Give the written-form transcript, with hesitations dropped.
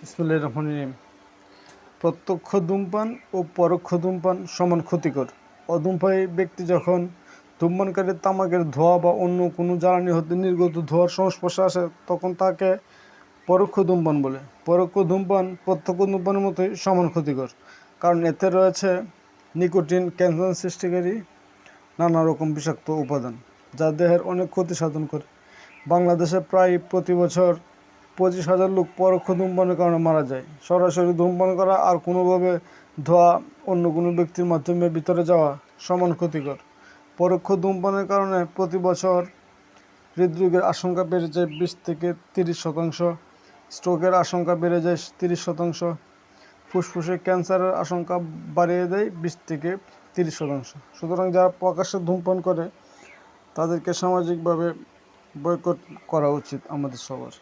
বিসমিল্লাহির রহমানির রহিম। প্রত্যক্ষ ধূমপান ও পরোক্ষ ধূমপান সমান ক্ষতিকর। অধূমপায়ী ব্যক্তি যখন ধূমপানকারীর তামাকের ধোঁয়া বা অন্য কোনো জ্বালানি হতে নির্গত ধোঁয়ার সংস্পর্শে আসে তখন তাকে পরোক্ষ ধূমপান বলে। পরোক্ষ ধূমপান প্রত্যক্ষ ধূমপানের মতোই সমান ক্ষতিকর, কারণ এতে রয়েছে নিকোটিন, ক্যান্সার সৃষ্টিকারী নানা রকম বিষাক্ত উপাদান, যা দেহের অনেক ক্ষতি সাধন করে। বাংলাদেশে প্রায় প্রতি বছর 25,000 লোক পরোক্ষ ধূমপানের কারণে মারা যায়। সরাসরি ধূমপান করা আর কোনোভাবে ধোঁয়া অন্য কোনো ব্যক্তির মাধ্যমে ভিতরে যাওয়া সমান ক্ষতিকর। পরোক্ষ ধূমপানের কারণে প্রতি বছর হৃদরোগের আশঙ্কা বেড়ে যায় 20 থেকে 30%, স্ট্রোকের আশঙ্কা বেড়ে যায় 30%, ফুসফুসে ক্যান্সারের আশঙ্কা বাড়িয়ে দেয় 20 থেকে 30%। সুতরাং যারা প্রকাশ্যে ধূমপান করে তাদেরকে সামাজিকভাবে বয়কট করা উচিত আমাদের সবার।